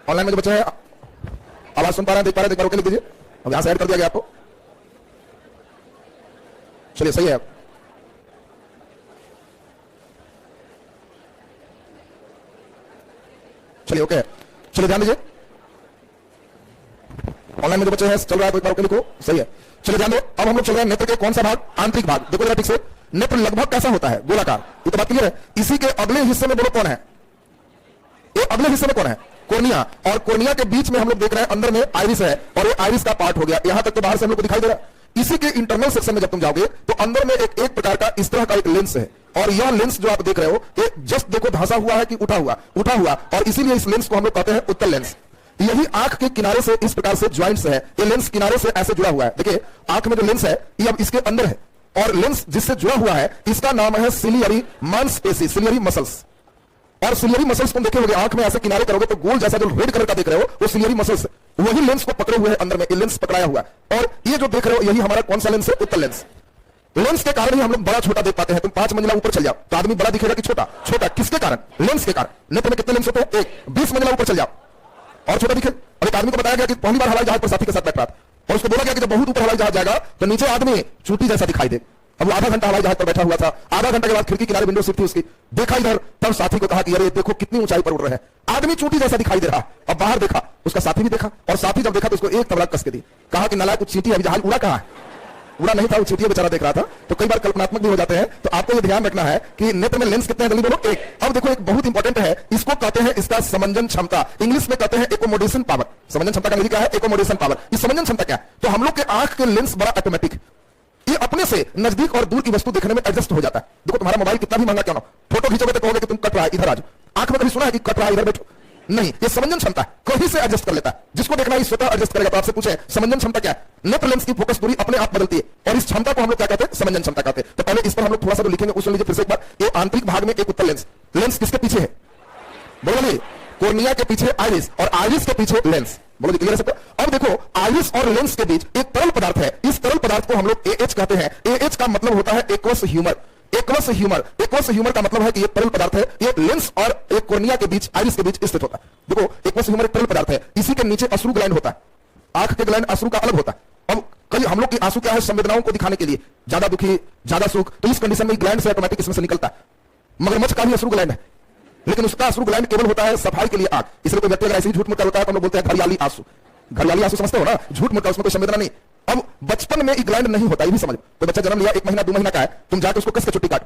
Online में जो बच्चे हैं आवाज सुन पा रहे हैं, देख पा रहे हैं, एक बार ओके लिख दीजिए। अब यहां से ऐड कर दिया गया आपको। चलिए सही है। चलिए ओके, चलिए ध्यान दीजिए। ऑनलाइन में जो बच्चे हैं चल रहा है तो एक बार ओके लिखो, सही है। चलिए ध्यान दो, अब हम लोग चल रहे हैं नेत्र के कौन सा भाग, आंतरिक भाग। देखो जरा ठीक से, नेत्र लगभग कैसा होता है, गोलाकार, ये तो बात क्लियर है। इसी के अगले हिस्से में बोलो कौन है, ये अगले हिस्से में कौन है, कोर्निया। और कोर्निया के बीच में हम लोग देख रहे हैं अंदर में आइरिस है, और ये आइरिस का पार्ट हो गया। यहां तक तो बाहर से हम लोग को दिखाई दे रहा है। इसी के इंटरनल सेक्शन में जब तुम जाओगे तो अंदर में एक प्रकार का इस तरह का एक लेंस है, और यह लेंस जो आप देख रहे हो ये जस्ट देखो धंसा हुआ है कि उठा हुआ, और इसीलिए इस लेंस को हम लोग कहते हैं उत्तल लेंस। यही आंख के किनारे से इस प्रकार से ज्वाइंट्स है, ये लेंस किनारे से ऐसे जुड़ा हुआ है। देखिए आंख में जो लेंस है ये अब इसके अंदर है, और लेंस जिससे जुड़ा हुआ है इसका नाम है सिलियरी मांसपेशी, सिलियरी मसल्स। और सिलियरी मसल्स तुम देखे होगे, आंख में ऐसे किनारे करोगे तो गोल जैसा जो रेड कलर का देख रहे हो वो सिलियरी मसल्स, वही लेंस को पकड़े हुए है अंदर में, ये लेंस पकड़ाया हुआ है। और ये जो देख रहे हो यही हमारा कौन सा लेंस है, उत्तल लेंस। लेंस के कारण ही हम लोग बड़ा छोटा देख पाते हैं। तुम 5 मंजिला ऊपर चल जाओ तो आदमी बड़ा दिखेगा कि छोटा, छोटा किसके कारण, लेंस के कारण। नेत्र में कितने लेंस होते हैं, एक। 20 मंजिला ऊपर चल जाओ और छोटा दिखे। और एक आदमी को बताया गया कि पहली बार हवाई जहाज पर साथी के साथ बैठ रहा था, और उसको बोला गया कि जब बहुत ऊपर हवाई जहाज जाएगा तो नीचे आदमी चूटी जैसा दिखाई दे। अब वो आधा घंटा हवाई जहाज पर बैठा हुआ था, आधा घंटे के बाद खिड़की किनारे विंडो सीट थी उसकी, देखा इधर, तब साथी को कहा कि अरे देखो कितनी ऊंचाई पर उड़ रहे हैं, आदमी चूटी जैसा दिखाई दे रहा। अब बाहर देखा, उसका साथी भी देखा, और साथी जब देखा तो उसको एक तबला कस के दी, कहा कि नालायक कुछ चींटी है, जहाज उड़ा कहां है, उड़ा नहीं था, वो चींटी बेचारा देख रहा था। तो कई बार कल्पनात्मक भी हो जाते हैं, तो आपको ये ध्यान रखना है कि नेत्र में लेंस कितने हैं, जल्दी बोलो, एक। अब देखो एक बहुत इंपॉर्टेंट है, इसको कहते हैं इसका समंजन क्षमता, इंग्लिश में कहते हैं एकोमोडेशन पावर। समंजन क्षमता का अंग्रेजी क्या है, एकोमोडेशन पावर। इस समंजन क्षमता क्या है, तो हम लोग के आंख के लेंस बड़ा ऑटोमेटिक, ये अपने से नजदीक और दूर की वस्तु देखने में एडजस्ट हो जाता है। देखो तुम्हारा मोबाइल कितना भी महंगा क्यों ना, फोटो खींचोगे तो कहोगे कि तुम कट रहा है, इधर आ जाओ। आंख में कभी सुना है कि कट रहा है, इधर बैठो, नहीं। ये समंजन क्षमता है, कहीं से एडजस्ट कर लेता है, जिसको देखना है स्वतः एडजस्ट करेगा। तो आपसे पूछे समंजन क्षमता क्या है, नेत्र लेंस की फोकस दूरी अपने आप बदलती है, और इस क्षमता को हम लोग क्या कहते हैं, समंजन क्षमता कहते हैं। तो पहले इस पर हम लोग थोड़ा सा तो लिखेंगे, उस लीजिए फिर से एक बार। ये आंतरिक भाग में एक उत्तल लेंस, लेंस किसके पीछे है, बोलो, कोर्निया के पीछे आइरिस, और आइरिस के पीछे लेंस, बोलो क्लियर है सबको। अब देखो आइरिस और लेंस के बीच एक तरल पदार्थ है, इस तरल पदार्थ को हम लोग AH कहते हैं। AH का मतलब होता है aqueous humour. Aqueous humour, aqueous humour का मतलब है कि ये तरल पदार्थ है, ये लेंस और एक कोर्निया के बीच, आइरिस के बीच स्थित होता है। देखो एक्वस ह्यूमर एक तरल पदार्थ है, इसी के नीचे अश्रु ग्लैंड होता है, आंख के ग्लैंड अश्रु का अलग होता है। अब कई हम लोग की आंसू क्या है, संवेदनाओं को दिखाने के लिए, ज्यादा दुखी, ज्यादा सुख, तो इस कंडीशन में ग्लैंड से ऑटोमेटिक इसमें से निकलता है। मगरमच्छ का भी अश्रु ग्लैंड है, लेकिन उसका अश्रु ग्लैंड केवल होता है सफाई के लिए आंख। इसलिए कोई व्यक्ति अगर ऐसे ही झूठ मूठ होता है तो हम लोग बोलते हैं घड़ियाली आंसू। घड़ियाली आंसू समझते हो ना, झूठ मूठ का, उसमें कोई संवेदना नहीं। अब बचपन में ग्लैंड नहीं होता, ये भी समझ। तो बच्चा जन्म लिया, 1 महीना 2 महीना का है, तुम जाकर उसको कस के छुट्टी काट,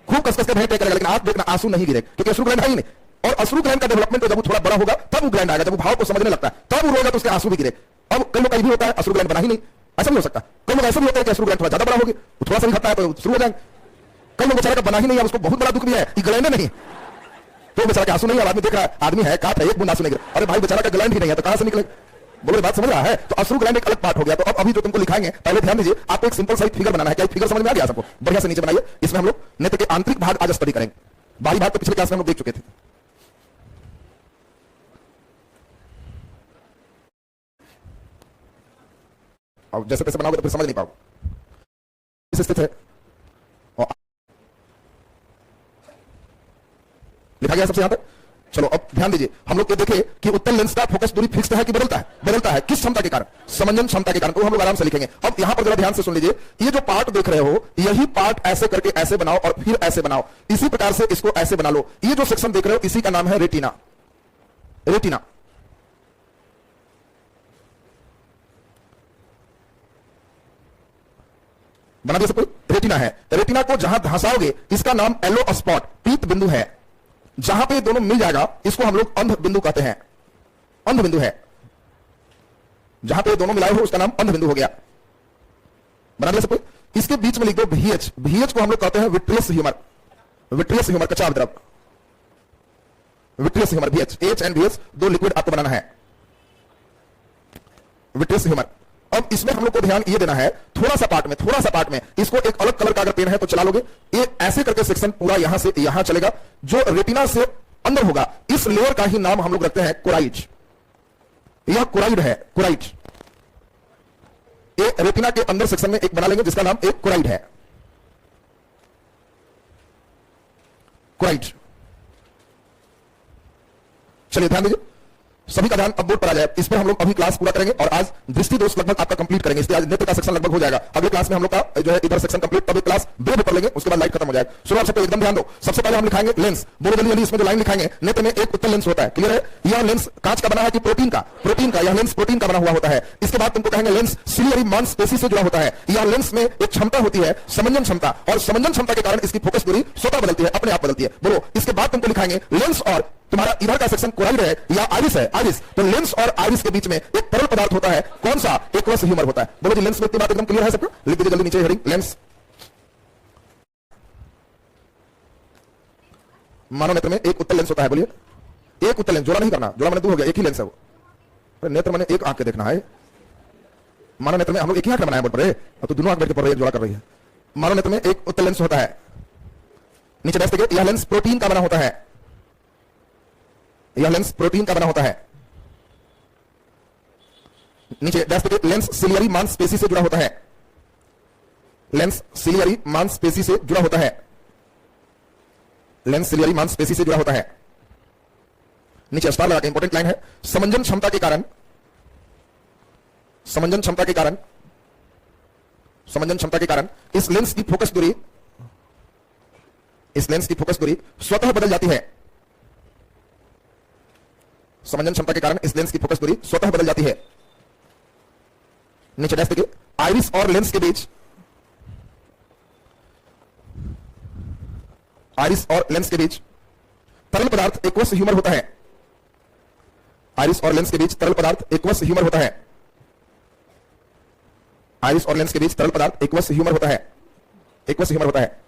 खूब कस के भेंट करेगा, लेकिन आंख देखना आंसू नहीं गिरे, क्योंकि अश्रु ग्लैंड है ही नहीं। और अश्रु ग्लैंड का डेवलपमेंट जब वो थोड़ा बड़ा होगा तब वो ग्लैंड आएगा, जब वो भाव को समझने लगता है तब वो रोएगा तो उसके आंसू भी गिरे। अब कई लोग का भी होता है अश्रु ग्लैंड बना ही नहीं, ऐसा नहीं हो सकता। कई लोग ऐसा भी होता है कि अश्रु ग्लैंड थोड़ा ज्यादा बड़ा होगी, थोड़ा सा भी खाता है तो शुरू हो जाएंगे। कई लोग बेचारा का बना ही नहीं है, उसको बहुत बड़ा दुख भी है, ग्लैंड नहीं, तो बेचारा का आंसू नहीं है, आदमी देख रहा है, आदमी है काट है, एक बूंद आंसू नहीं गिरा। अरे भाई बेचारा का ग्लैंड ही नहीं है तो कहां से निकले, बोले बात समझ रहा है। तो अश्रु ग्लैंड एक अलग पार्ट हो गया। तो अब अभी जो तुमको लिखाएंगे, पहले ध्यान दीजिए, आपको एक सिंपल सा फिगर बनाना है। क्या फिगर समझ में आ गया सबको, बढ़िया से नीचे बनाइए। इसमें हम लोग नेत्र के आंतरिक भाग आज स्टडी करेंगे, बाहरी भाग तो पिछले क्लास में हम लोग देख चुके थे। और जैसे तैसे बनाओगे तो फिर समझ नहीं पाओगे, इस स्थित है। लिखा गया सबसे यहां तक। चलो अब ध्यान दीजिए, हम लोग ये देखे कि उत्तल लेंस का फोकस दूरी फिक्स्ड है कि बदलता है, बदलता है। किस क्षमता के कारण, समंजन क्षमता के कारण। तो हम लोग आराम से लिखेंगे। अब यहां पर जरा ध्यान से सुन लीजिए, ये जो पार्ट देख रहे हो, यही पार्ट ऐसे करके ऐसे बनाओ और फिर ऐसे बनाओ, इसी प्रकार से इसको ऐसे बना लो। ये जो सेक्शन देख रहे हो इसी का नाम है रेटिना। रेटिना बना दिया सबको, रेटिना है। रेटिना को जहां धंसाओगे इसका नाम येलो स्पॉट, पीत बिंदु है। जहां पे दोनों मिल जाएगा इसको हम लोग अंध बिंदु कहते हैं, अंध बिंदु है। जहां पे दोनों मिलाए हो उसका नाम अंध बिंदु हो गया। बना दिया सबको। इसके बीच में लिख दो VH। VH को हम लोग कहते हैं विट्रियस ह्यूमर, विट्रियस ह्यूमर, कच्चा द्रव, vitreous humour. VH, H and VH दो लिक्विड आपको बनाना है, विट्रियस ह्यूमर। अब इसमें हम लोग को ध्यान ये देना है, थोड़ा सा पार्ट में इसको एक अलग कलर का अगर पेन है तो चला लोगे, ये ऐसे करके सेक्शन पूरा यहां से यहां चलेगा, जो रेटिना से अंदर होगा। इस लेयर का ही नाम हम लोग रखते हैं कोराइड। यह कोराइड है, कोराइड। ये रेटिना के अंदर सेक्शन में एक बना लेंगे जिसका नाम एक कोराइड है, कोराइड। चलिए ध्यान दीजिए, सभी का ध्यान अब बोर्ड पर आ जाए। इस पर हम लोग अभी क्लास पूरा करेंगे और आज दृष्टि दोष लगभग आपका कंप्लीट करेंगे। इसलिए आज नेत्र का सेक्शन लगभग हो जाएगा। अगले क्लास में हम लोग का जो है इधर सेक्शन कंप्लीट, तब एक क्लास ब्रेक कर लेंगे, उसके बाद लाइट खत्म हो जाएगा। सुनो आप सबको एकदम ध्यान दो। सबसे पहले हम लिखाएंगे लेंस। बोलो जल्दी जल्दी, इसमें जो लाइन लिखाएंगे, नेत्र में एक उत्तल लेंस होता है, क्लियर है? यह लेंस कांच का बना है कि प्रोटीन का? प्रोटीन का। यह लेंस प्रोटीन का बना हुआ होता है। इसके बाद तुमको कहेंगे लेंस सिलियरी मांसपेशी से जुड़ा होता है। यह लेंस में एक क्षमता होती है, समंजन क्षमता, और समंजन क्षमता के कारण इसकी फोकस दूरी स्वतः बदलती है, अपने आप बदलती है। बोलो, इसके बाद तुमको लिखाएंगे लेंस, और तुम्हारा इधर का सेक्शन कोराइड है या आइरिस है, आइरिस। तो लेंस और आइरिस के बीच में एक तरल पदार्थ होता है, कौन सा? एक्वस ह्यूमर होता है। बोलो जी, लेंस में इतनी बात एकदम क्लियर है सबको? लिख दीजिए जल्दी नीचे हेडिंग लेंस। मानव नेत्र में एक उत्तल लेंस होता है। बोलिए, एक उत्तल लेंस, जोड़ा नहीं करना, जोड़ा मैंने दो हो गया, एक ही लेंस है वो। नेत्र मैंने एक आंख के देखना है। मानव नेत्र में हम लोग एक ही आंख बनाया बोर्ड पर, तो दोनों आंख बैठ के पढ़ रही है, जोड़ा कर रही है। मानव नेत्र में एक उत्तल लेंस होता है। नीचे देख सकते, यह लेंस प्रोटीन का बना होता है। यह लेंस प्रोटीन का बना होता है। नीचे देख सकते, लेंस सिलियरी मांसपेशी से जुड़ा होता है। लेंस सिलियरी मांसपेशी से जुड़ा होता है। लेंस सिलियरी मांसपेशी से जुड़ा होता है। नीचे स्टार लगा के इंपॉर्टेंट लाइन है, समंजन क्षमता के कारण, समंजन क्षमता के कारण, समंजन क्षमता के कारण इस लेंस की फोकस दूरी, इस लेंस की फोकस दूरी स्वतः बदल जाती है। समंजन क्षमता के कारण इस लेंस की फोकस दूरी स्वतः बदल जाती है। नीचे देखिए, आइरिस और लेंस के बीच, आइरिस और लेंस के बीच तरल पदार्थ एक्वस ह्यूमर होता है। आइरिस और लेंस के बीच तरल पदार्थ एक्वस ह्यूमर होता है। आइरिस और लेंस के बीच तरल पदार्थ एक्वस ह्यूमर होता है। एक्वस ह्यूमर होता है।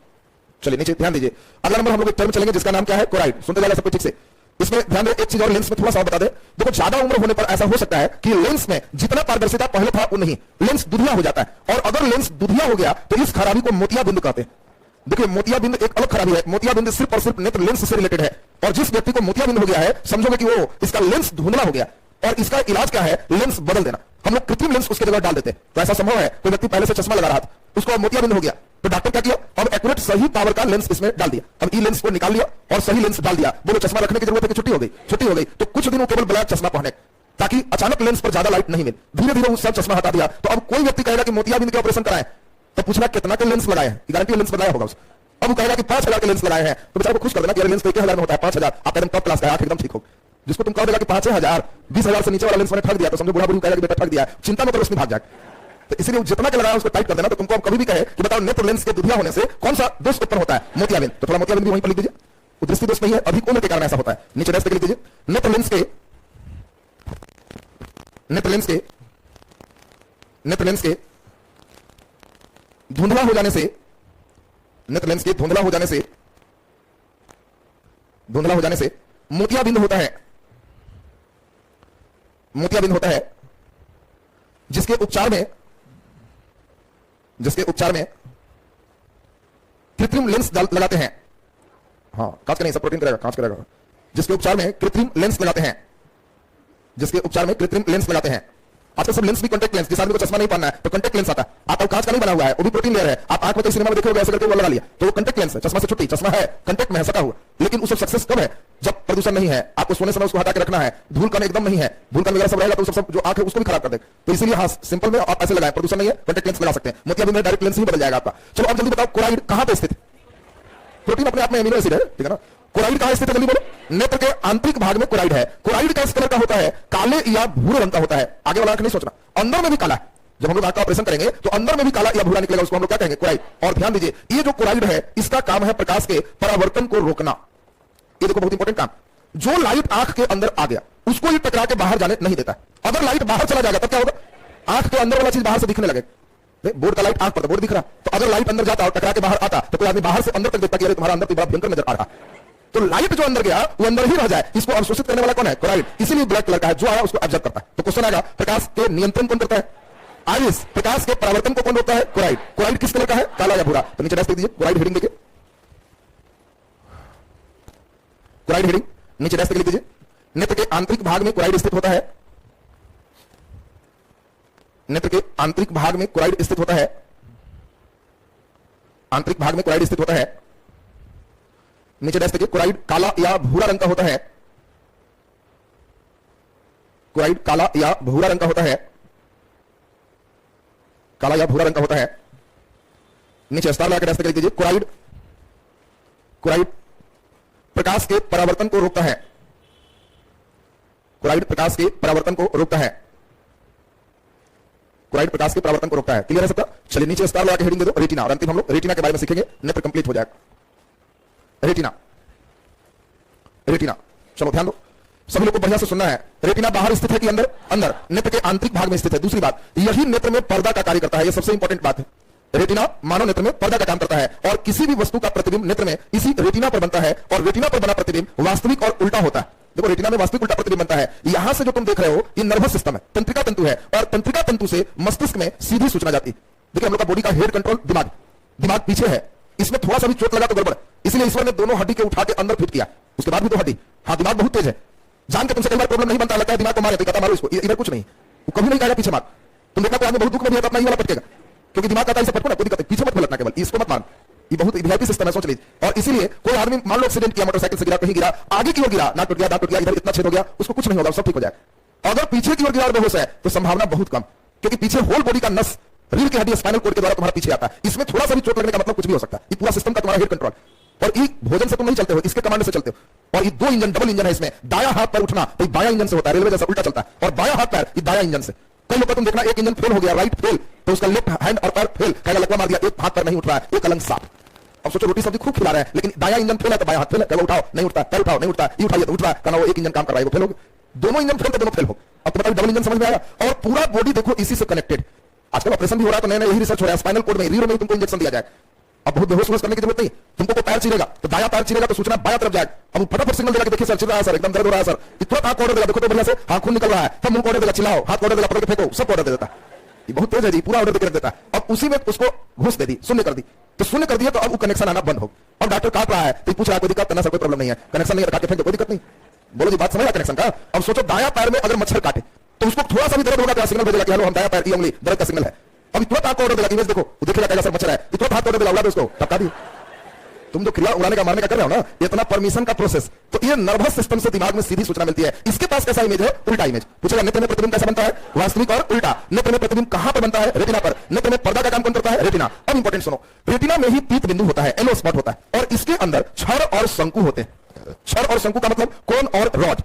चलिए नीचे ध्यान दीजिए, अगला नंबर हम लोग एक टर्म चलेंगे जिसका नाम क्या है? कोराइड। सुनते जाएगा सबको ठीक से। इसमें ध्यान दें, एक चीज और लेंस में थोड़ा सा बता दे। देखो, ज्यादा उम्र होने पर ऐसा हो सकता है कि लेंस में जितना पारदर्शिता पहले था वो नहीं, लेंस दुधिया हो जाता है। और अगर लेंस दुधिया हो गया तो इस खराबी को मोतियाबिंद कहते हैं। देखिए, मोतियाबिंद एक अलग खराबी है। मोतियाबिंद सिर्फ और सिर्फ नेत्र लेंस से रिलेटेड है, और जिस व्यक्ति को मोतियाबिंद हो गया है, समझोगे कि वो इसका लेंस धुंधला हो गया। और इसका इलाज क्या है? लेंस बदल देना। हम लोग कृत्रिम लेंस उसके जगह डाल देते हैं। तो ऐसा संभव है, कोई व्यक्ति पहले से चश्मा लगा रहा था, उसको मोतियाबिंद हो गया, तो डॉक्टर क्या किया? अब एक्यूरेट सही पावर का लेंस इसमें डाल दिया। अब ई लेंस को निकाल लिया और सही लेंस डाल दिया। बोलो, चश्मा रखने की जरूरत है कि छुट्टी हो गई? छुट्टी हो गई। तो कुछ दिन वो केवल ब्लैक चश्मा पहने, ताकि अचानक लेंस पर ज्यादा लाइट नहीं मिले। धीरे धीरे वो सब चश्मा हटा दिया। तो अब कोई व्यक्ति कहेगा कि मोतियाबिंद के ऑपरेशन कराए, तो पूछना कितना के लेंस लगाए हैं? गारंटी लेंस लगाया होगा। अब वो कहेगा कि 5000 के लेंस लगाए हैं, तो बेचारे को खुश कर देना कि लेंस 1000 में होता है, 5000 आप एकदम टॉप क्लास का, एकदम ठीक हो। जिसको तुम कह देगा कि 5000 20,000 से नीचे वाला लेंस मैंने ठग दिया, तो समझो बुढ़ा बुढ़ी कहेगा कि बेटा ठग दिया, चिंता मत, उसमें भाग जाए। तो इसीलिए जितना के लगाया उसको टाइप कर देना। तो तुमको कभी भी कहे कि बताओ नेत्र लेंस के दुधिया होने से कौन सा दोष उत्पन्न होता है? मोतियाबिंद। तो थोड़ा मोतियाबिंद भी वहीं पर लिख दीजिए। वो दृष्टि दोष नहीं है, अधिक उम्र के कारण ऐसा होता है। नीचे रेस्ट लिख दीजिए, नेत्र लेंस के, नेत्र लेंस के, नेत्र लेंस के धुंधला हो जाने से, नेत्र लेंस के धुंधला हो जाने से, धुंधला हो जाने से मोतियाबिंद होता है। मोतियाबिंद होता है, जिसके उपचार में, जिसके उपचार में कृत्रिम लेंस लगाते हैं। हाँ, कांच का नहीं, सब प्रोटीन करेगा, कांच करेगा। जिसके उपचार में कृत्रिम लेंस लगाते हैं, जिसके उपचार में कृत्रिम लेंस लगाते हैं। आजकल सब लेंस भी कॉन्टेक्ट लेंस, जिस आदमी को चश्मा नहीं पहनना है तो कॉन्टेक्ट लेंस आता है। आपका कांच का नहीं बना हुआ है, वो भी प्रोटीन लेयर है। आप आंख में सिनेमा में देखोगे ऐसे करके वो लगा लिया, तो वो कॉन्टेक्ट लेंस है। चश्मा से छुट्टी, चश्मा है कॉन्टेक्ट में है, सटा हुआ। लेकिन उससे सक्सेस कब है? जब प्रदूषण नहीं है, आपको सोने समय उसको हटा के रखना है, धूल कण एकदम नहीं है, धूल कण वगैरह सब रहेगा तो सब जो आंख है उसको भी खराब कर दे। तो इसीलिए हाँ, सिंपल में आप ऐसे लगाए, प्रदूषण नहीं है, कॉन्टेक्ट लेंस लगा सकते हैं। मोतियाबिंद में डायरेक्ट लेंस ही बदल जाएगा आपका। चलो अब जल्दी बताओ, कोराइड कहां पे स्थित है? प्रोटीन अपने आप में एमिनो एसिड है, ठीक है ना? कोराइड कहां स्थित है जल्दी बोलो? नेत्र के आंतरिक भाग में कोराइड है। कोराइड किस कलर का होता है? काले या भूरे रंग का होता है। आगे वाला आंख नहीं सोचना, अंदर में भी काला है। जब हम लोग आंख का ऑपरेशन करेंगे तो अंदर में भी काला या भूरा निकलेगा, उसको हम लोग क्या कहेंगे? कोराइड। और ध्यान दीजिए, ये जो कोराइड है इसका काम है प्रकाश के परावर्तन को रोकना। ये देखो बहुत इंपॉर्टेंट काम। जो लाइट आंख के अंदर आ गया उसको ये टकरा के बाहर जाने नहीं देता। अगर लाइट बाहर चला जाएगा तब क्या होगा? आंख के अंदर वाला चीज बाहर से दिखने लगे। बोर्ड का लाइट आंख पर, बोर्ड दिख रहा, तो अगर लाइट अंदर जाता और टकरा के बाहर आता तो कोई आदमी बाहर से अंदर तक देखता कि अरे तुम्हारा अंदर तो बड़ा भयंकर नजर आ रहा। तो लाइट जो अंदर गया वो अंदर ही रह जाए, इसको अवशोषित करने वाला कौन है? कोराइड। इसीलिए ब्लैक कलर का है, जो आया उसको ऑब्जर्व करता है। तो क्वेश्चन आएगा, प्रकाश के नियंत्रण कौन करता है? आइरिस। प्रकाश के परावर्तन को कौन रोकता है? कोराइड। कोराइड किस कलर का है? काला या भूरा? तो नीचे रेस्ट दीजिए, कोराइड हेडिंग देखिए, कोराइड हेडिंग नीचे रेस्ट लिख दीजिए। नेत्र के आंतरिक भाग में कोराइड स्थित होता है। नेत्र के आंतरिक भाग में कोराइड स्थित होता है। आंतरिक भाग में कोराइड स्थित होता है। नीचे रेस्ट देखिए, कोराइड काला या भूरा रंग का होता है। क्लोराइड काला या भूरा रंग का होता है, काला या भूरा रंग का होता है। नीचे स्टार लगा के रास्ते लिख दीजिए। क्लोराइड, क्लोराइड प्रकाश के परावर्तन को रोकता है, क्लोराइड प्रकाश के परावर्तन को रोकता है, क्लोराइड प्रकाश के परावर्तन को रोकता है। क्लियर है सबका? चलिए नीचे स्टार लगा के हेडिंग दे दो, रेटिना। और अंतिम हम लोग रेटिना के बारे में सीखेंगे, नेत्र कंप्लीट हो जाएगा। रेटिना, रेटिना, चलो ध्यान दो, सभी लोग को बढ़िया से सुनना है। रेटिना बाहर स्थित है कि अंदर? अंदर, नेत्र के आंतरिक भाग में स्थित है। दूसरी बात, यही नेत्र में पर्दा का कार्य करता है, यह सबसे इंपॉर्टेंट बात है। रेटिना मानव नेत्र में पर्दा का काम करता है और किसी भी वस्तु का प्रतिबिंब नेत्र में इसी रेटिना पर बनता है और रेटिना पर बना प्रतिबिंब वास्तविक और उल्टा होता है। देखो रेटिना में वास्तविक उल्टा प्रतिबिंब बनता है। यहां से जो तुम देख रहे हो ये नर्वस सिस्टम है, तंत्रिका तंतु है और तंत्रिका तंतु से मस्तिष्क में सीधी सूचना जाती है। देखिए हम लोग का बॉडी का हेड कंट्रोल दिमाग, दिमाग पीछे है, इसमें थोड़ा सा भी चोट लगा तो गड़बड़, इसलिए ईश्वर ने दोनों हड्डी के उठा के अंदर फिट किया, उसके बाद भी तो हड्डी। हाँ दिमाग बहुत तेज है, जान के तुमसे कई बार प्रॉब्लम नहीं बनता, लगता है दिमाग को मारे, कहता मारो इसको, इधर कुछ नहीं, वो कभी नहीं कहेगा पीछे मार। तुम देखना कोई आदमी बहुत दुख में भी है तो अपना ही वाला पटकेगा, क्योंकि दिमाग का ऐसा पटको ना, कोई दिक्कत, पीछे मत पलटना, केवल इसको मत मार। ये बहुत वीआईपी सिस्टम है, सोच लीजिए। और इसीलिए कोई आदमी मान लो एक्सीडेंट किया, मोटरसाइकिल से गिरा, कहीं गिरा, आगे की ओर गिरा, नाक टूट गया, दांत टूट गया, इधर इतना छेद हो गया, उसको कुछ नहीं होगा, सब ठीक हो जाएगा। अगर पीछे की ओर गिरा और बेहोश है तो संभावना बहुत कम, क्योंकि पीछे होल बॉडी का नस रीढ़ की हड्डी स्पाइनल कोड के द्वारा तुम्हारा पीछे आता है। इसमें थोड़ा सा भी चोट लगने का मतलब कुछ भी हो सकता है। ये पूरा सिस्टम का तुम्हारा हेड कंट्रोल, और ये भोजन से तुम नहीं चलते हो, इसके कमांड से चलते हो। और ये दो इंजन, डबल इंजन है इसमें। दाया हाथ पैर उठना तो बाया इंजन से होता है, रेलवे जैसा उल्टा चलता है, और बाया हाथ पैर ये दाया इंजन से। कई लोग तुम देखना एक इंजन फेल हो गया, राइट फेल, तो उसका लेफ्ट हैंड और पैर फेल, कहेगा लगवा मार दिया, एक हाथ पैर नहीं उठ रहा है, एक अलंग साफ। अब सोचो रोटी सब्जी खूब खिला रहे हैं, लेकिन दाया इंजन फेल है तो बाया हाथ फेल है, उठाओ नहीं उठता, पैर उठाओ नहीं उठता, ये उठाइए तो उठ रहा है, कहना वो एक इंजन काम कर रहा है, वो फेल हो गया। दोनों इंजन फेल तो दोनों फेल हो। अब तो बताओ डबल इंजन समझ में आया। और पूरा बॉडी देखो इसी से कनेक्टेड। आजकल ऑपरेशन भी हो रहा है तो नया नया यही रिसर्च हो रहा है, स्पाइनल कोड में, रीढ़ में तुमको इंजेक्शन दिया जाए। अब बहुत बेहोश करने की जरूरत नहीं, तुमको पैर चिरेगा तो दाया पैर चिरेगा तो सूचना बाया तरफ जाएगा। अब फटाफट सिग्नल देगा कि देखिए सर चिर रहा है, सर एकदम दर्द हो रहा है, सर इतना हाथ ऑर्डर देगा, देखो तो बढ़िया से हाथ खून निकल रहा है, तब मुंह ऑर्डर देगा, चिल्लाओ, हाथ ऑर्डर देगा, पकड़ के फेंको, सब ऑर्डर दे देता है। ये बहुत तेज है जी, पूरा ऑर्डर देकर देता है। अब उसी में उसको घूस दे दी, शून्य कर दी, तो शून्य कर दिया तो अब वो कनेक्शन आना बंद हो। अब डॉक्टर काट रहा है तो पूछ रहा है कोई दिक्कत करना, सर कोई प्रॉब्लम नहीं है, कनेक्शन नहीं, काट के फेंक दो, कोई दिक्कत नहीं। बोलो जी बात समझ कनेक्शन का। अब सोचो दाया पैर में अगर मच्छर काटे तो उसको थोड़ा सा भी दर्द होगा तो सिग्नल भेजेगा कि हेलो हम दाया पैर की उंगली दर्द का सिग्नल है। अब इतना हाथ ऑर्डर देगा, इमेज देखो, वो देखेगा कहेगा सर मच्छर है, इतना हाथ ऑर्डर देगा, उड़ा दो उसको, टपका दी। तुम जो क्रिया उड़ाने का मारने का कर रहे हो ना, इतना परमिशन का प्रोसेस, तो ये नर्वस सिस्टम से दिमाग में सीधी सूचना मिलती है। इसके पास कैसा इमेज है? उल्टा इमेज। पूछेगा नेत्र में प्रतिबिंब कैसा बनता है? वास्तविक और उल्टा। नेत्र में प्रतिबिंब कहां पर बनता है? रेटिना पर। नेत्र में पर्दा का काम कौन करता है? रेटिना। अब इंपॉर्टेंट सुनो, रेटिना में ही पीत बिंदु होता है, एलो स्पॉट होता है, और इसके अंदर छड़ और शंकु होते हैं। छड़ और शंकु का मतलब कोन और रॉड,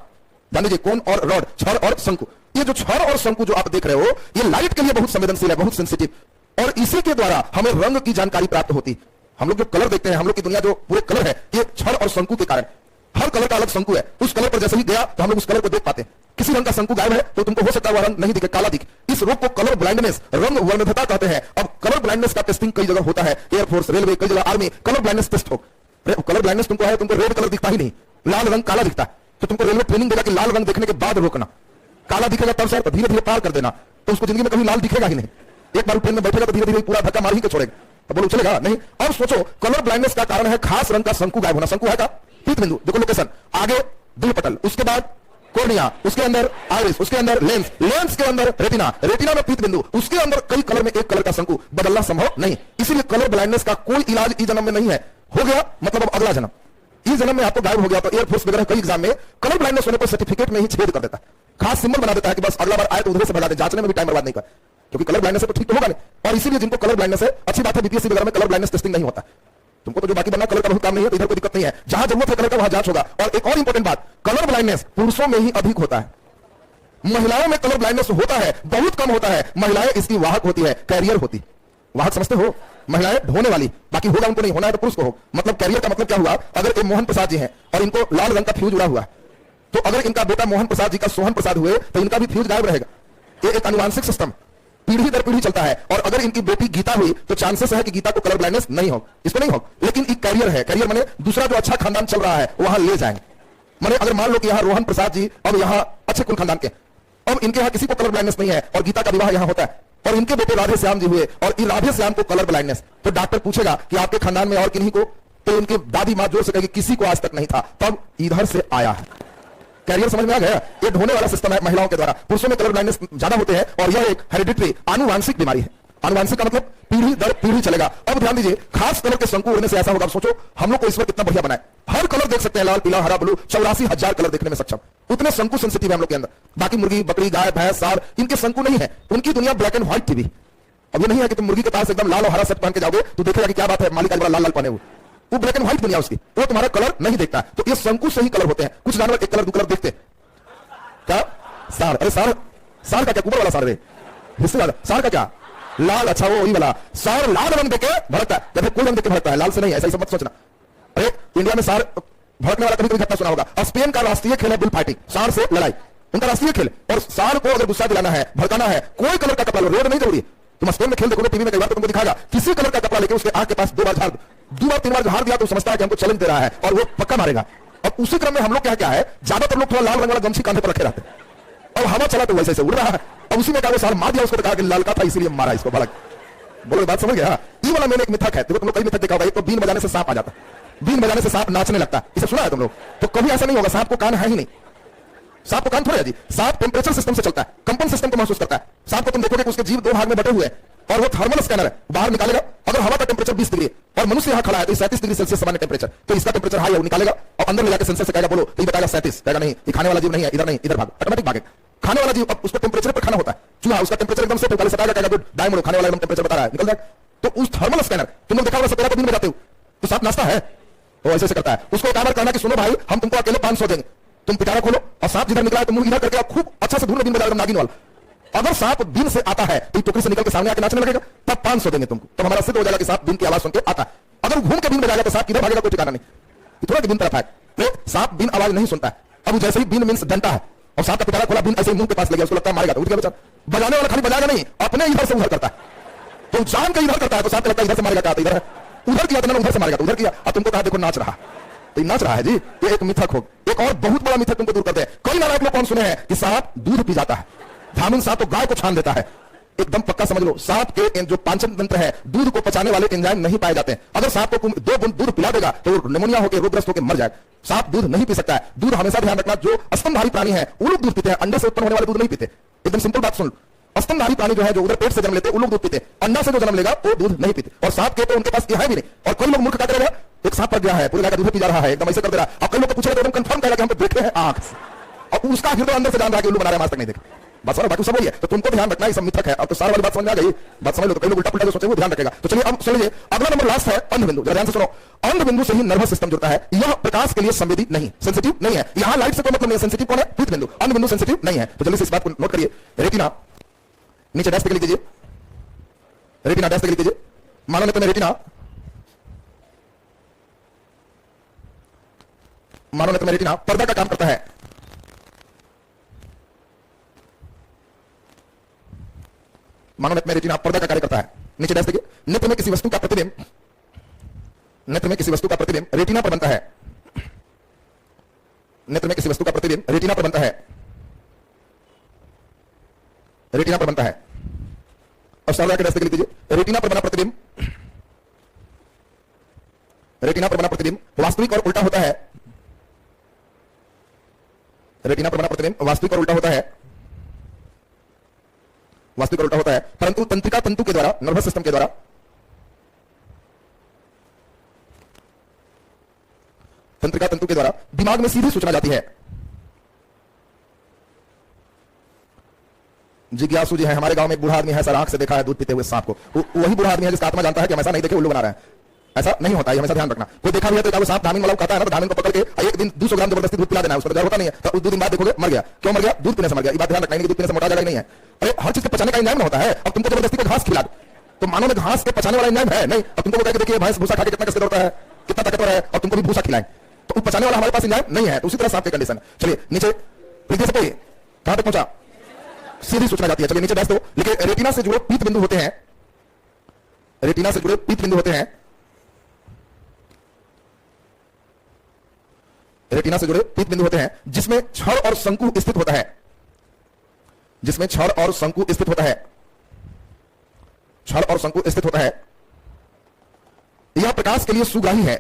जान लीजिए, कोन और रॉड, छड़ और शंकु। ये जो छड़ और शंकु जो आप देख रहे हो, ये लाइट के लिए बहुत संवेदनशील है, बहुत सेंसिटिव, और इसी के द्वारा हमें रंग की जानकारी प्राप्त होती है। हम लोग जो कलर देखते हैं, हम लोग की दुनिया जो पूरे कलर है, ये छड़ और शंकु के कारण। हर कलर का अलग शंकु है, उस कलर पर जैसे ही गया तो हम लोग उस कलर को देख पाते हैं। किसी रंग का शंकु गायब है तो तुमको हो सकता है वह रंग नहीं दिखे, काला दिखे। इस रोग को कलर ब्लाइंडनेस, रंग वर्णनता कहते हैं। अब कलर ब्लाइंडनेस का टेस्टिंग कई जगह होता है, एयरफोर्स, रेलवे, कई जगह आर्मी, कलर ब्लाइंडनेस टेस्ट हो। कलर ब्लाइंडनेस तुमको है, तुमको रेड कलर दिखता ही नहीं, लाल रंग काला दिखता है, तो तुमको रेलवे ट्रेनिंग देगा कि लाल रंग देखने के बाद रोकना, काला दिखेगा तब सर धीरे धीरे पार कर देना, तो उसको जिंदगी में कभी लाल दिखेगा ही नहीं। एक बार ट्रेन में बैठेगा तो धीरे धीरे पूरा धक्का मार ही के छोड़ेगा, तो बोलो चलेगा नहीं। अब सोचो कलर ब्लाइंडनेस का कारण है खास रंग का शंकु गायब होना। शंकु है का पीत बिंदु, देखो लोकेशन, आगे दिल पटल, उसके बाद कोर्निया, उसके अंदर आइरिस, उसके अंदर लेंस, लेंस के अंदर रेटिना, रेटिना में पीत बिंदु, उसके अंदर कई कलर में एक कलर का शंकु, बदलना संभव नहीं। इसीलिए कलर ब्लाइंडनेस का कोई इलाज इस जन्म में नहीं है। हो गया मतलब अब अगला जन्म, इस जन्म में आपको गायब हो गया तो एयरफोर्स वगैरह कई एग्जाम में कलर ब्लाइंडनेस होने पर सर्टिफिकेट में ही छेद कर देता है, खास सिंबल बना देता है कि बस अगला बार आए तो उधर से बढ़ा दे, जांचने में भी टाइम बर्बाद नहीं कर, क्योंकि कलर ब्लाइंडनेस है तो ठीक तो होगा नहीं। और इसीलिए जिनको कलर ब्लाइंडनेस है, अच्छी बात है बीपीएससी वगैरह में कलर ब्लाइंडनेस टेस्टिंग नहीं होता, तुमको तो जो बाकी बनना कलर का बहुत काम नहीं है, तो इधर कोई दिक्कत नहीं है, जहां जरूरत है कलर का वहां जांच होगा। और एक और इंपॉर्टेंट बात, कलर ब्लाइंडनेस पुरुषों में ही अधिक होता है, महिलाओं में कलर ब्लाइंडनेस होता है, बहुत कम होता है। महिलाएं इसकी वाहक होती है, कैरियर होती। वाहक समझते हो? महिलाएं ढोने वाली, बाकी होगा उनको नहीं, होना है तो पुरुष को हो। मतलब कैरियर का मतलब क्या हुआ, अगर ये मोहन प्रसाद जी हैं और इनको लाल रंग का फ्यूज उड़ा हुआ है, तो अगर इनका बेटा मोहन प्रसाद जी का सोहन प्रसाद हुए तो इनका भी फ्यूज गायब रहेगा। ये एक आनुवांशिक सिस्टम पीढ़ी दर पीढ़ी चलता है। और अगर इनकी बेटी गीता हुई तो चांसेस है कि गीता को कलर ब्लाइंडनेस नहीं हो, इसको नहीं हो, लेकिन एक कैरियर है। कैरियर माने दूसरा जो अच्छा खानदान चल रहा है वहां ले जाएंगे। माने अगर मान लो कि यहाँ रोहन प्रसाद जी अब यहाँ अच्छे कुल खानदान के, अब इनके यहाँ किसी को कलर ब्लाइंडनेस नहीं है और गीता का विवाह यहाँ होता है, और इनके बेटे राधे श्याम जी हुए और इन राधे श्याम को कलर ब्लाइंडनेस, तो डॉक्टर पूछेगा कि आपके खानदान में और किन्हीं को, तो उनके दादी मां जोर से कहेगी किसी को आज तक नहीं था, तब इधर से आया है। कैरियर समझ में आ गया? ये ढोने वाला सिस्टम है महिलाओं के द्वारा। पुरुषों में कलर ब्लाइंडनेस ज्यादा होते हैं और यह एक हेरिडिटरी आनुवांशिक बीमारी है। आनुवांशिक का मतलब पीढ़ी दर पीढ़ी चलेगा। अब ध्यान दीजिए, खास कलर के शंकु उड़ने से ऐसा होगा, सोचो हम लोग को ईश्वर कितना बढ़िया बनाए, हर कलर देख सकते हैं, लाल पीला हरा ब्लू, 84,000 कलर देखने में सक्षम, उतने शंकु सेंसिटिव है हम लोग के अंदर। बाकी मुर्गी बकरी गाय भैंस सांप इनके शंकु नहीं है, उनकी दुनिया ब्लैक एंड व्हाइट थी भी। अब ये नहीं है कि तुम मुर्गी के पास एकदम लाल और हरा शर्ट पहन के जाओगे तो देखोगे कि क्या बात है, मालिक आज बड़ा लाल लाल पहने हुए, वो ब्लैक एंड व्हाइट दुनिया उसकी, वो तुम्हारा कलर नहीं देखता। तो ये शंकु से ही कलर होते हैं। कुछ जानवर एक कलर दो कलर देखते क्या? सार, अरे सार, सार का क्या कुबर वाला सार रे, हिस्से वाला सार का क्या लाल, अच्छा वो वही वाला सार लाल रंग देके भड़कता है, जब कोई रंग देके भड़कता है, लाल से नहीं, ऐसा ही सब मत सोचना। अरे इंडिया में सार भड़कने वाला कभी कभी घटना सुना होगा। स्पेन का राष्ट्रीय खेल है बुल फाइटिंग, सार से लड़ाई, उनका राष्ट्रीय खेल। और सार को अगर गुस्सा दिलाना है, भड़काना है, कोई कलर का कपड़ा लो, रेड नहीं जरूरी। तुम स्पेन में खेल देखोगे टीवी में, कई बार तो तुमको दिखाएगा किसी कलर का कपड़ा लेके उसके आंख के पास 2 बार झाड़, 2 बार 3 बार झाड़ दिया तो समझता है कि हमको चैलेंज दे रहा है और वो पक्का मारेगा। अब उसी क्रम में हम लोग क्या है, ज्यादातर लोग थोड़ा लाल रंग वाला गमछी कांधे पर रखे रहते हैं, और हवा चला तो वैसे उड़ रहा है। अब उसी में कहा सार मार दिया उसको, कहा कि लाल का था इसलिए मारा इसको, भड़क। बोलो बात समझ गया? ये वाला मैंने एक मिथक है, देखो तुम लोग कई मिथक देखा होगा। एक तो बीन बजाने से सांप आ जाता है, बीन बजाने से सांप नाचने लगता है, इसे सुना है तुम लोग? तो कभी ऐसा नहीं होगा, सांप को कान है ही नहीं, सांप को कान थोड़ा है जी। सांप टेम्परेचर सिस्टम से चलता है, कंपन सिस्टम को महसूस करता है। सांप को तुम देखोगे कि उसके जीव 2 भाग में बटे हुए हैं और वो थर्मल स्कैनर है, बाहर निकालेगा। अगर हवा का टेम्परेचर 20 डिग्री और मनुष्य यहां खड़ा है तो 37 डिग्री सेल्सियस सामान्य टेम्परेचर, तो इसका टेम्परेचर हाई है, वो निकालेगा और अंदर ले जाकर सेंसर से कहेगा बोलो, तो ये बताएगा 37, कहेगा नहीं ये खाने वाला जीव नहीं है, इधर नहीं, इधर भाग, ऑटोमेटिक भागेगा। खाने वाला जीव अब उसको टेम्परेचर पर खाना होता है, चूहा उसका टेम्परेचर एकदम से 45 सटाएगा, कहेगा गुड डाई मोड़ो, खाने वाला एकदम टेम्परेचर बता रहा है, निकल जाएगा। तो उस थर्मल स्कैनर तुम लोग देखा होगा, 17 दिन में जाते हो तो सांप नाचता है, वो ऐसे करता है। उसको एक बार कहना कि सुनो भाई हम तुमको अकेले 500 देंगे, तुम पिटारा खोलो और सांप जिधर निकला है तुम मुंह इधर करके खूब अच्छा से धूल में दिन बजाएगा नागिन वाला। अगर सांप दिन से आता है तो टोकरी से निकल के सामने आके नाचने लगेगा, तब 500 देंगे तुमको, तब हमारा सिद्ध हो जाएगा कि सांप दिन की आवाज सुन के आता है। अगर घूम के दिन बजाएगा तो सांप किधर भागेगा कोई ठिकाना नहीं, थोड़ा दिन तरफ है, तो सांप दिन आवाज नहीं सुनता है। अब जैसे ही बिन मीन्स डंटा है और सांप का पिटारा खोला, बिन ऐसे मुंह के पास लगे, उसको लगता है मारेगा, तो उठ गया बेचारा। बजाने वाला खाली बजाएगा नहीं, अपने इधर से उधर करता है, तो जान के इधर करता है तो सांप लगता है इधर से मारेगा, इधर है उधर किया तो उधर से मारेगा, उधर किया। अब तुमको कहा देखो नाच रहा, तो नाच रहा है जी, ये एक मिथक हो। एक और बहुत बड़ा मिथक तुमको दूर करते हैं। कई नालायक लोग कौन सुने हैं कि सांप दूध पी जाता है, धामिन सांप तो गाय को छान देता है। एकदम पक्का समझ लो, सांप के जो पाचन तंत्र है, दूध को पचाने वाले एंजाइम नहीं पाए जाते हैं। अगर सांप को 2 बूंद दूध पिला देगा तो निमोनिया होकर रोगग्रस्त होकर मर जाएगा। सांप दूध नहीं पी सकता है। दूध हमेशा ध्यान रखना, जो स्तनधारी प्राणी है वो लोग दूध पीते हैं, अंडे से उत्पन्न होने वाले दूध नहीं पीते। एकदम सिंपल बात सुन, स्तनधारी प्राणी जो है, जो उधर पेट से जन्म लेते हैं, वो लोग दूध पीते, अंडा से जो जन्म लेगा वो दूध नहीं पीते। और सांप के तो उनके पास यह है भी नहीं। और कई लोग मूर्ख क्या करेगा, एक सांप पड़ गया है पूरे गाय का दूध पी जा रहा है, एकदम ऐसे कर दे रहा है। अब कई लोग पूछ रहे तो एकदम कंफर्म करेगा कि हम तो देखे हैं आंख, और उसका हृदय अंदर से जान रहा है कि उल्लू बना रहा है, आज तक नहीं देखा। बस और बाकी सब वही है। तो तुमको ध्यान रखना, ये सब मिथक है। अब तो सारी वाली बात समझ में आ गई, बात समझ लो। तो कई लोग उल्टा पुल्टा जो सोचे वो ध्यान रखेगा। तो चलिए अब सुनिए, अगला नंबर लास्ट है अंध बिंदु। जरा ध्यान से सुनो, अंध बिंदु से ही नर्वस सिस्टम जुड़ता है। यह प्रकाश के लिए संवेदी नहीं, सेंसिटिव नहीं है। यहां लाइट से कोई मतलब नहीं है। सेंसिटिव कौन है? पीत बिंदु। अंध बिंदु सेंसिटिव नहीं है। तो जल्दी से इस बात को नोट करिए। रेटिना नीचे डैश पे लिख दीजिए, रेटिना डैश पे लिख दीजिए। मानो नेत्र में रेटिना, मानो नेत्र में रेटिना पर्दा का काम करता है। मानो नेत्र में रेटिना पर्दा का कार्य करता है। नीचे डैश देखिए, नेत्र में किसी वस्तु का प्रतिबिंब, नेत्र में किसी वस्तु का प्रतिबिंब रेटिना पर बनता है। नेत्र में किसी वस्तु का प्रतिबिंब रेटिना पर बनता है, रेटिना पर बनता है। अब सारा के डैश लिख लीजिए, रेटिना पर बना प्रतिबिंब, रेटिना पर बना प्रतिबिंब वास्तविक और उल्टा होता है। रेटिना पर बना प्रतिबिंब वास्तविक और उल्टा होता है, वास्तविक और उल्टा होता है, परंतु तंत्रिका तंतु के द्वारा, नर्वस सिस्टम के द्वारा, तंत्रिका तंतु के द्वारा दिमाग में सीधी सूचना जाती है। जिज्ञासु जी है हमारे गांव में, एक बूढ़ा आदमी है सर, आंख से देखा है दूध पीते हुए सांप को। वही बूढ़ा आदमी है जिसका आत्मा जानता है कि हम ऐसा नहीं देखे उल्लू बना रहे हैं। ऐसा नहीं होता है, हमेशा ध्यान रखना। कोई देखा भी है तो सांप धामिन वाला कहता है ना, तो धामिन को पकड़ के एक दिन 200 ग्राम जबरदस्ती दूध पिला देना है, उसको डर होता नहीं है। तो 2 दिन बाद देखोगे मर गया। क्यों मर गया? दूध पीने से मर गया। ये बात ध्यान रखना, दूध पीने से मोटा जाएगा नहीं है। अरे हर चीज के पचाने का एंजाइम होता है। अब तुमको जबरदस्ती को घास खिला दो तो मानो में घास के पचाने वाला एंजाइम है नहीं। अब तुमको देखिए भैंस भूसा खा के कितना कष्ट होता है, कितना ताकतवर है, और तुमको भी भूसा खिलाएं तो पचाने वाला हमारे पास एंजाइम नहीं है। तो उसी तरह सांप की कंडीशन। चलिए नीचे लिखिए, से कहां तक पहुंचा? सीधी सूचना जाती है। चलिए नीचे डैश दो, लिखिए रेटिना से जुड़े पीत बिंदु होते हैं, रेटिना से जुड़े पीत बिंदु होते हैं, रेटिना से जुड़े पीत बिंदु होते हैं जिसमें छड़ और शंकु स्थित होता है, जिसमें छड़ और शंकु स्थित होता है, छड़ और शंकु स्थित होता है। यह प्रकाश के लिए सुग्राही है।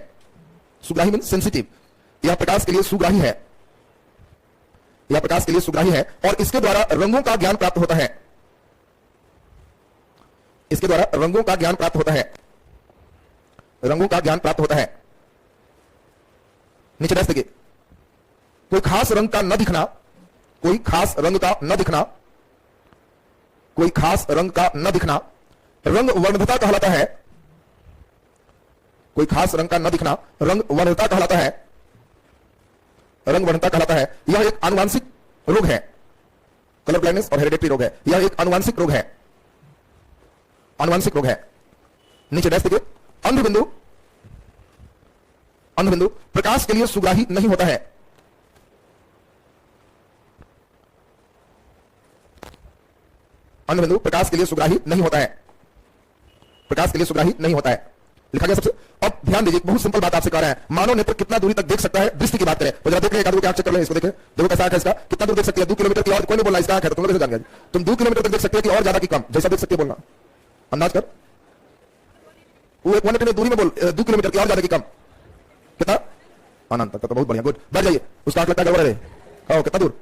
सुग्राही मीन सेंसिटिव। यह प्रकाश के लिए सुग्राही है, यह प्रकाश के लिए सुग्राही है और इसके द्वारा रंगों का ज्ञान प्राप्त होता है। इसके द्वारा रंगों का ज्ञान प्राप्त होता है, रंगों का ज्ञान प्राप्त होता है। नीचे डैश देखिए, कोई खास रंग का न दिखना, कोई खास रंग का न दिखना, कोई खास रंग का न दिखना रंग वर्णता कहलाता है। कोई खास रंग का न दिखना रंग वर्णता कहलाता है, रंग वर्णता कहलाता है। यह एक आनुवांशिक रोग है, कलर ब्लाइंडनेस और हेरिडेटरी रोग है। यह एक आनुवांशिक रोग है, आनुवांशिक रोग है। नीचे डैश देखिए, अंधबिंदु, अंधबिंदु प्रकाश के लिए सुग्राही नहीं होता है। अंधबिंदु प्रकाश के लिए सुग्राही नहीं होता है, प्रकाश के लिए सुग्राही नहीं होता है। लिखा गया सबसे। अब ध्यान दीजिए, बहुत सिंपल बात आपसे कह रहे हैं। मानव नेत्र कितना दूरी तक देख सकता है, दृष्टि की बात करें तो जरा देख लें, एक आदमी की आंख चेक कर लें, इसको देखें, देखो कैसा आंख है इसका, कितना दूर देख सकती है? 2 किलोमीटर की। और कोई नहीं बोला इसका आंख है, तो तुम लोग कैसे जान गए? तुम 2 किलोमीटर तक देख सकते हो कि और ज्यादा की कम, जैसा देख सकते हो बोलना, अंदाज कर। वो 180 दूरी में बोल, 2 किलोमीटर की और ज्यादा की कम कितना? अनंत तक। तो बहुत बढ़िया, गुड। बैठ जाइए, उसका आंख लगता है गड़बड़ है। कितना दूर?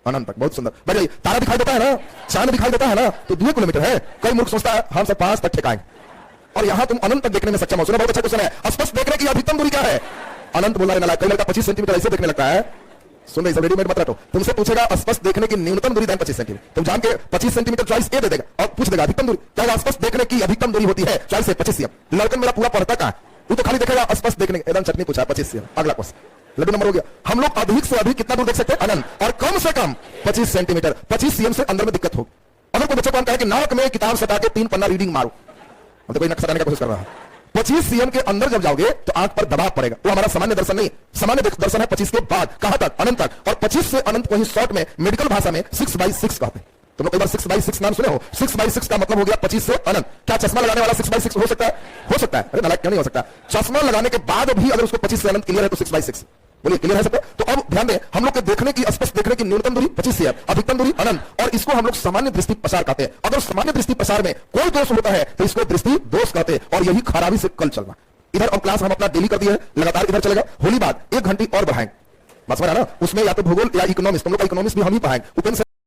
अनंत तक। बहुत सुंदर, बैठ जाइए। तारा दिखाई देता है ना, चांद दिखाई देता है ना, तो 2 किलोमीटर है। कई मूर्ख सोचता है हम सब 5 तक ठेकाएंगे, और यहां तुम अनंत तक देखने में सक्षम हो। सुना, बहुत अच्छा क्वेश्चन है। स्पष्ट देखने की अधिकतम दूरी क्या है? अनंत बोला है, कई लड़का 25 सेंटीमीटर ऐसे देखने लगता है। सुन रही, रेडीमेड मत रटो। तुमसे पूछेगा स्पष्ट देखने की न्यूनतम दूरी 25 सेंटीमीटर, तुम जान के 25 सेंटीमीटर चॉइस ए दे देगा, और पूछ देगा अधिकतम दूरी क्या? स्पष्ट देखने की अधिकतम दूरी होती है चॉइस ए 25 cm। लड़कन मेरा पूरा पढ़ता कहां, वो तो खाली देखेगा स्पष्ट देखने। एकदम चटनी पूछा 25 cm। अगला क्वेश्चन, लड्डू नंबर हो गया। हम लोग अधिक से अधिक कितना दूर देख सकते हैं? अनंत। और कम से कम 25 सेंटीमीटर। 25 cm से अंदर में दिक्कत होगी। अगर कोई बच्चा को कहे कि नाक में किताब सटा के 3 पन्ना रीडिंग मारो, हम तो कोई नक्शा सटाने की कोशिश कर रहा है। 25 cm के अंदर जब जाओगे तो आंख पर दबाव पड़ेगा। वो हमारा सामान्य दर्शन नहीं, सामान्य दर्शन है 25 के बाद। कहां तक? अनंत तक। और 25 से अनंत को ही शॉर्ट में मेडिकल भाषा में 6/6 कहते हैं। तुम लोग एक बार 6/6 नाम सुने हो? 6/6 का मतलब हो गया 25 से अनंत। क्या चश्मा लगाने वाला 6/6 हो सकता है? हो सकता है। अरे नालायक, क्यों नहीं हो सकता? चश्मा लगाने के बाद भी अगर उसको 25 से अनंत क्लियर है तो 6/6। बोलिए, क्लियर है सकता है? तो अब ध्यान दें, हम लोग के देखने की, स्पष्ट देखने की न्यूनतम दूरी 25 cm, अधिकतम दूरी अनंत, और इसको हम लोग सामान्य दृष्टि प्रसार कहते हैं। अगर सामान्य दृष्टि प्रसार में कोई दोष होता है तो इसको दृष्टि दोष कहते हैं, और यही खराबी से कल चलना। इधर अब क्लास हम अपना डेली कर दिए है, लगातार इधर चलेगा। होली बाद 1 घंटे और बढ़ाएंगे, बस ना, उसमें या तो भूगोल या इकोनॉमिक्स, तुम लोग का इकोनॉमिक्स भी हम ही पढ़ाएंगे। उपेंद्र